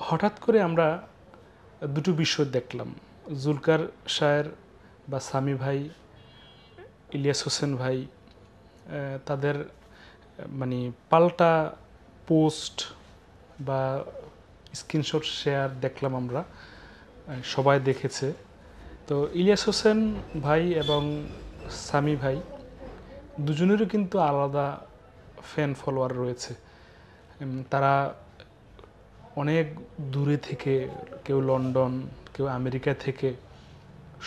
হঠাৎ করে আমরা দুটো বিষয় দেখলাম, জুলকার সায়ের বা সামি ভাই, ইলিয়াস হোসেন ভাই, তাদের মানে পাল্টা পোস্ট বা স্ক্রিনশট শেয়ার দেখলাম আমরা, সবাই দেখেছে। তো ইলিয়াস হোসেন ভাই এবং সামি ভাই দুজনেরও কিন্তু আলাদা ফ্যান ফলোয়ার রয়েছে। তারা অনেক দূরে থেকে, কেউ লন্ডন, কেউ আমেরিকা থেকে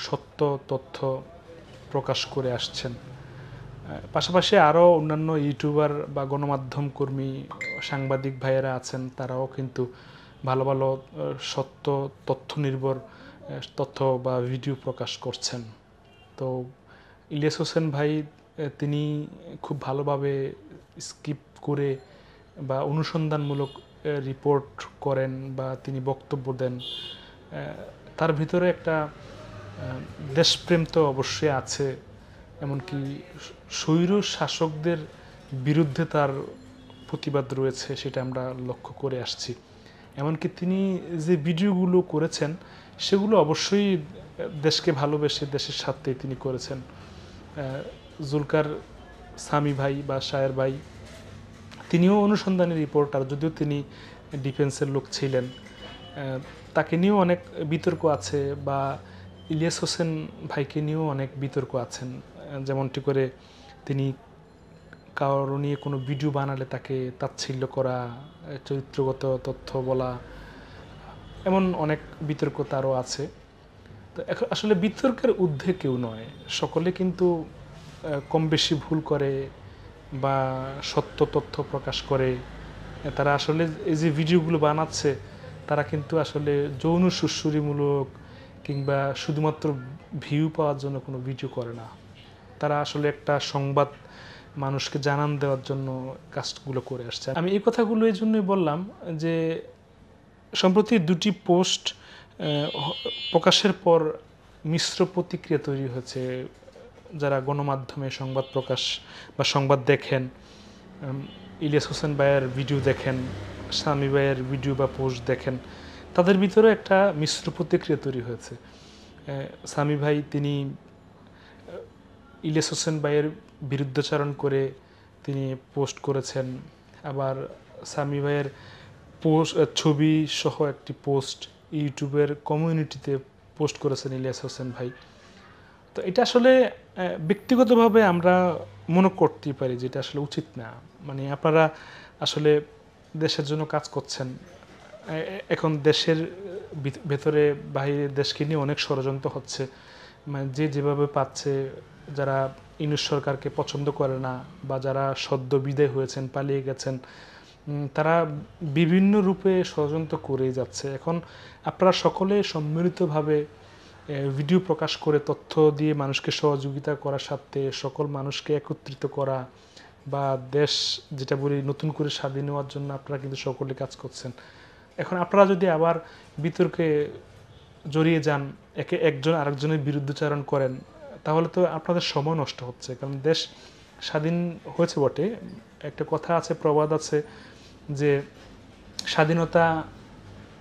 সত্য তথ্য প্রকাশ করে আসছেন। পাশাপাশি আরও অন্যান্য ইউটিউবার বা গণমাধ্যম কর্মী, সাংবাদিক ভাইয়েরা আছেন, তারাও কিন্তু ভালো ভালো সত্য তথ্য নির্ভর তথ্য বা ভিডিও প্রকাশ করছেন। তো ইলিয়াস হোসেন ভাই তিনি খুব ভালোভাবে স্কিপ করে বা অনুসন্ধানমূলক রিপোর্ট করেন বা তিনি বক্তব্য দেন। তার ভিতরে একটা দেশপ্রেম তো অবশ্যই আছে, এমনকি স্বৈর শাসকদের বিরুদ্ধে তার প্রতিবাদ রয়েছে, সেটা আমরা লক্ষ্য করে আসছি। এমনকি তিনি যে ভিডিওগুলো করেছেন সেগুলো অবশ্যই দেশকে ভালোবেসে দেশের স্বার্থে তিনি করেছেন। জুলকার সামি ভাই বা শায়ের ভাই তিনিও অনুসন্ধানী রিপোর্টার, যদিও তিনি ডিফেন্সের লোক ছিলেন। তাকে নিয়েও অনেক বিতর্ক আছে, বা ইলিয়াস হোসেন ভাইকে নিয়েও অনেক বিতর্ক আছেন। যেমনটি করে তিনি কারো নিয়ে কোনো ভিডিও বানালে তাকে তাচ্ছিল্য করা, চরিত্রগত তথ্য বলা, এমন অনেক বিতর্ক তারও আছে। তো এখন আসলে বিতর্কের ঊর্ধ্বে কেউ নয়, সকলে কিন্তু কম বেশি ভুল করে বা সত্য তথ্য প্রকাশ করে। তারা আসলে এই যে ভিডিওগুলো বানাচ্ছে, তারা কিন্তু আসলে যৌন সুশ্রুতিমূলক কিংবা শুধুমাত্র ভিউ পাওয়ার জন্য কোনো ভিডিও করে না। তারা আসলে একটা সংবাদ মানুষকে জানান দেওয়ার জন্য কাজগুলো করে আসছে। আমি এই কথাগুলো এই জন্যই বললাম যে সম্প্রতি দুটি পোস্ট প্রকাশের পর মিশ্র প্রতিক্রিয়া তৈরি হয়েছে। যারা গণমাধ্যমে সংবাদ প্রকাশ বা সংবাদ দেখেন, ইলিয়াস হোসেন ভাইয়ের ভিডিও দেখেন, সামি ভাইয়ের ভিডিও বা পোস্ট দেখেন, তাদের ভিতরে একটা মিশ্র প্রতিক্রিয়া তৈরি হয়েছে। সামি ভাই তিনি ইলিয়াস হোসেন ভাইয়ের বিরুদ্ধাচরণ করে তিনি পোস্ট করেছেন। আবার সামি ভাইয়ের পোস্ট ছবি সহ একটি পোস্ট ইউটিউবের কমিউনিটিতে পোস্ট করেছেন ইলিয়াস হোসেন ভাই। তো এটা আসলে ব্যক্তিগতভাবে আমরা মনে করতেই পারি যে এটা আসলে উচিত না। মানে আপনারা আসলে দেশের জন্য কাজ করছেন, এখন দেশের ভেতরে বাইরে দেশকে নিয়ে অনেক ষড়যন্ত্র হচ্ছে। মানে যে যেভাবে পাচ্ছে, যারা ইউনূস সরকারকে পছন্দ করে না বা যারা সদ্য বিদায় হয়েছেন, পালিয়ে গেছেন, তারা বিভিন্ন রূপে ষড়যন্ত্র করেই যাচ্ছে। এখন আপনারা সকলে সম্মিলিতভাবে ভিডিও প্রকাশ করে তথ্য দিয়ে মানুষকে সহযোগিতা করার সাথে সকল মানুষকে একত্রিত করা বা দেশ যেটা বলি নতুন করে স্বাধীন হওয়ার জন্য আপনারা কিন্তু সকলে কাজ করছেন। এখন আপনারা যদি আবার বিতর্কে জড়িয়ে যান, একজন আরেকজনের বিরুদ্ধাচরণ করেন, তাহলে তো আপনাদের সময় নষ্ট হচ্ছে। কারণ দেশ স্বাধীন হয়েছে বটে, একটা কথা আছে, প্রবাদ আছে যে স্বাধীনতা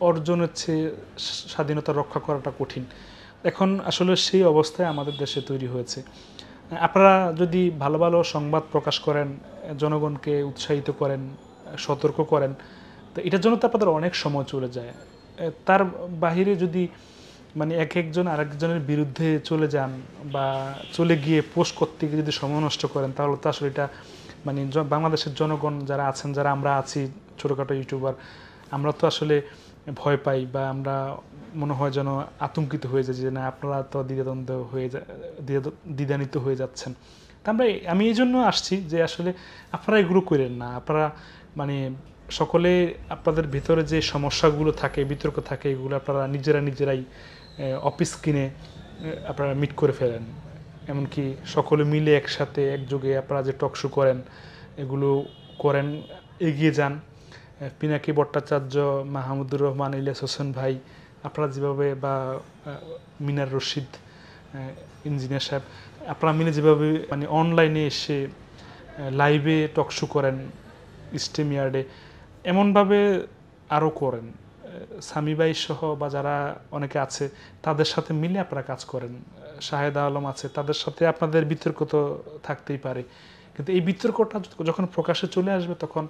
অর্জনের চেয়ে স্বাধীনতা রক্ষা করাটা কঠিন। এখন আসলে সেই অবস্থায় আমাদের দেশে তৈরি হয়েছে। আপনারা যদি ভালো ভালো সংবাদ প্রকাশ করেন, জনগণকে উৎসাহিত করেন, সতর্ক করেন, তো এটার জন্য তো আপনাদের অনেক সময় চলে যায়। তার বাহিরে যদি মানে একজন আরেকজনের বিরুদ্ধে চলে যান বা চলে গিয়ে পোস্ট করতে গিয়ে যদি সময় নষ্ট করেন, তাহলে তো আসলে এটা মানে বাংলাদেশের জনগণ যারা আছেন, যারা আমরা আছি ছোটোখাটো ইউটিউবার, আমরা তো আসলে ভয় পাই বা আমরা মনে হয় যেন আতঙ্কিত হয়ে যায় যে না আপনারা তো দ্বিধান্বিত হয়ে যাচ্ছেন। তা আমি এই জন্য আসছি যে আসলে আপনারা এগুলো করেন না। আপনারা মানে সকলে আপনাদের ভিতরে যে সমস্যাগুলো থাকে, বিতর্ক থাকে, এগুলো আপনারা নিজেরাই অফিস কিনে আপনারা মিট করে ফেলেন। এমনকি সকলে মিলে একসাথে একযোগে আপনারা যে টক শো করেন, এগুলো করেন, এগিয়ে যান। পিনাকি ভট্টাচার্য, মাহমুদুর রহমান, ইলিয়াস হোসেন ভাই, আপনারা যেভাবে, বা মিনার রশিদ ইঞ্জিনিয়ার সাহেব, আপনারা মিলে যেভাবে মানে অনলাইনে এসে লাইভে টক শো করেন, স্ট্রিম ইয়ার্ডে, এমনভাবে আরও করেন। সামি ভাই সহ বা যারা অনেকে আছে তাদের সাথে মিলে আপনারা কাজ করেন, শাহেদ আলম আছে, তাদের সাথে আপনাদের বিতর্ক তো থাকতেই পারে, কিন্তু এই বিতর্কটা যখন প্রকাশে চলে আসবে তখন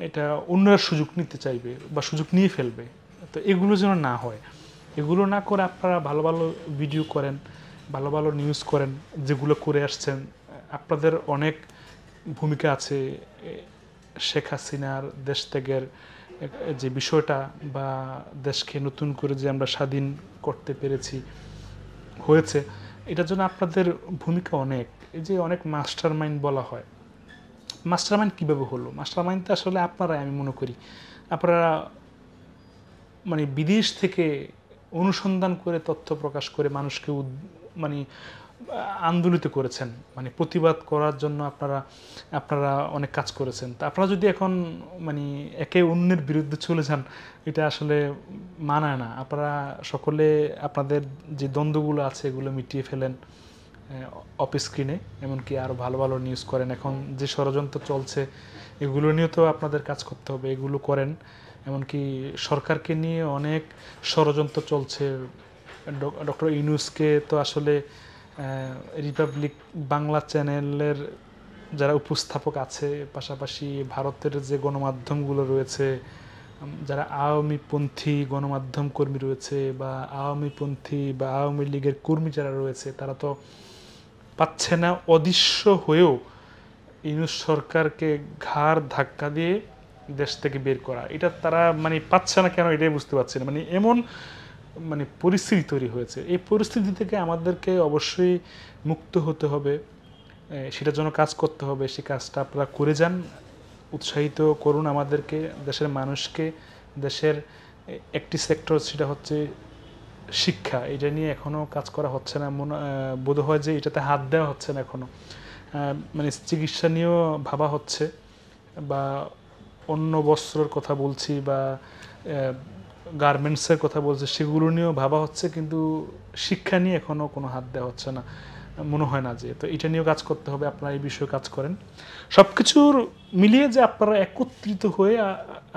এটা অন্যরা সুযোগ নিতে চাইবে বা সুযোগ নিয়ে ফেলবে। তো এগুলো যেন না হয়, এগুলো না করে আপনারা ভালো ভালো ভিডিও করেন, ভালো ভালো নিউজ করেন, যেগুলো করে আসছেন। আপনাদের অনেক ভূমিকা আছে শেখ হাসিনার দেশ ত্যাগের যে বিষয়টা, বা দেশকে নতুন করে যে আমরা স্বাধীন করতে পেরেছি হয়েছে, এটার জন্য আপনাদের ভূমিকা অনেক। এই যে অনেক মাস্টার মাইন্ড বলা হয়, মাস্টার মাইন্ড কীভাবে হলো? মাস্টার মাইন্ড তো আসলে আপনারাই, আমি মনে করি আপনারা মানে বিদেশ থেকে অনুসন্ধান করে তথ্য প্রকাশ করে মানুষকে মানে আন্দোলিত করেছেন, মানে প্রতিবাদ করার জন্য আপনারা অনেক কাজ করেছেন। তা আপনারা যদি এখন মানে একে অন্যের বিরুদ্ধে চলে যান, এটা আসলে মানায় না। আপনারা সকলে আপনাদের যে দ্বন্দ্বগুলো আছে এগুলো মিটিয়ে ফেলেন অফ স্ক্রিনে, এমনকি আরও ভালো ভালো নিউজ করেন। এখন যে ষড়যন্ত্র চলছে এগুলো নিয়েও তো আপনাদের কাজ করতে হবে, এগুলো করেন। এমনকি সরকারকে নিয়ে অনেক ষড়যন্ত্র চলছে। ডক্টর ইউনূসকে তো আসলে রিপাবলিক বাংলা চ্যানেলের যারা উপস্থাপক আছে, পাশাপাশি ভারতের যে গণমাধ্যমগুলো রয়েছে, যারা আওয়ামীপন্থী গণমাধ্যম কর্মী রয়েছে বা আওয়ামীপন্থী বা আওয়ামী লীগের কর্মী যারা রয়েছে, তারা তো পাচ্ছে না অদৃশ্য হয়েও ইউনূস সরকারকে ঘাড় ধাক্কা দিয়ে দেশ থেকে বের করা। এটা তারা মানে পাচ্ছে না কেন, এটাই বুঝতে পারছি না। মানে এমন মানে পরিস্থিতি তৈরি হয়েছে। এই পরিস্থিতি থেকে আমাদেরকে অবশ্যই মুক্ত হতে হবে, সেটার জন্য কাজ করতে হবে। সেই কাজটা আপনারা করে যান, উৎসাহিত করুন আমাদেরকে, দেশের মানুষকে। দেশের একটি সেক্টর, সেটা হচ্ছে শিক্ষা, এটা নিয়ে এখনও কাজ করা হচ্ছে না। বোধ হয় যে এটাতে হাত দেওয়া হচ্ছে না এখনও। মানে চিকিৎসা নিয়েও ভাবা হচ্ছে, বা অন্য বস্ত্রের কথা বলছি, বা গার্মেন্টসের কথা বলছে, সেগুলো নিয়েও ভাবা হচ্ছে, কিন্তু শিক্ষা নিয়ে এখনও কোনো হাত দেওয়া হচ্ছে না, মনে হয় না যে। তো এটা নিয়েও কাজ করতে হবে, আপনারা এই বিষয়ে কাজ করেন। সব কিছুর মিলিয়ে যে আপনারা একত্রিত হয়ে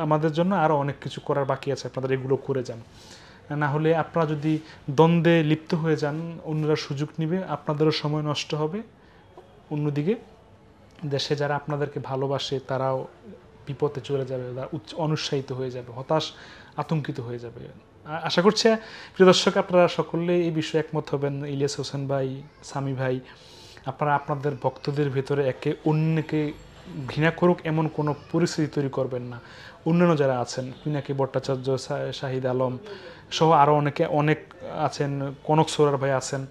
আমাদের জন্য আরও অনেক কিছু করার বাকি আছে, আপনাদের এগুলো করে যান। না হলে আপনারা যদি দ্বন্দ্বে লিপ্ত হয়ে যান, অন্যরা সুযোগ নিবে, আপনাদেরও সময় নষ্ট হবে। অন্যদিকে দেশে যারা আপনাদেরকে ভালোবাসে তারাও বিপদে চলে যাবে, অনুৎসাহিত হয়ে যাবে, হতাশ, আতঙ্কিত হয়ে যাবে। আশা করছি প্রিয় দর্শক আপনারা সকলে এই বিষয়ে একমত হবেন। ইলিয়াস হোসেন ভাই, সামি ভাই, আপনারা আপনাদের ভক্তদের ভেতরে একে অন্যকে ঘৃণা করুক এমন কোনো পরিস্থিতি তৈরি করবেন না। অন্যান্য যারা আছেন, পিনাকি ভট্টাচার্য, শাহিদ আলম সহ আরও অনেক আছেন, কনক সোরার ভাই আছেন,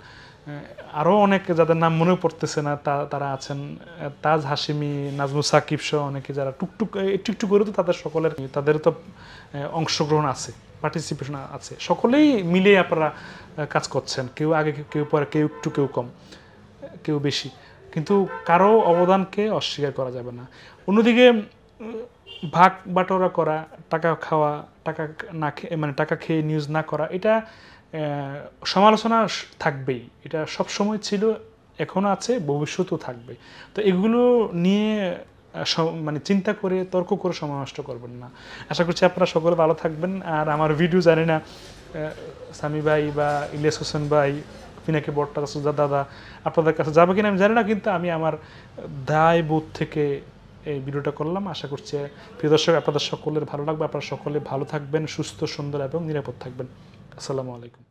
আরও অনেক যাদের নাম মনেও পড়তেছে না তারা আছেন, তাজ হাশিমি, নাজমুল সাকিব সহ অনেকে যারা টুকটুক একটু করে তো তাদের তো অংশগ্রহণ আছে, পার্টিসিপেশন আছে। সকলেই মিলে আপনারা কাজ করছেন, কেউ আগে কেউ পরে, কেউ একটু কেউ কম কেউ বেশি, কিন্তু কারো অবদানকে অস্বীকার করা যাবে না। অন্যদিকে ভাগ বাটোয়ারা করা, টাকা খাওয়া, টাকা না খেয়ে মানে টাকা খেয়ে নিউজ না করা, এটা সমালোচনা থাকবেই। এটা সব সময় ছিল, এখনও আছে, ভবিষ্যতেও থাকবে। তো এগুলো নিয়ে মানে চিন্তা করে তর্ক করে সময় নষ্ট করবেন না। আশা করছি আপনারা সকলে ভালো থাকবেন। আর আমার ভিডিও জানি না সামি ভাই বা ইলিয়াস হোসেন ভাই, পিনাকি ভট্টাচার্য দাদা আপনাদের কাছে যাবে কিনা আমি জানি না, কিন্তু আমি আমার দায়বোধ থেকে এই ভিডিওটা করলাম। আশা করছি প্রিয় দর্শক আপনাদের সকলের ভালো লাগবে। আপনারা সকলে ভালো থাকবেন, সুস্থ, সুন্দর এবং নিরাপদ থাকবেন। আসসালামু আলাইকুম।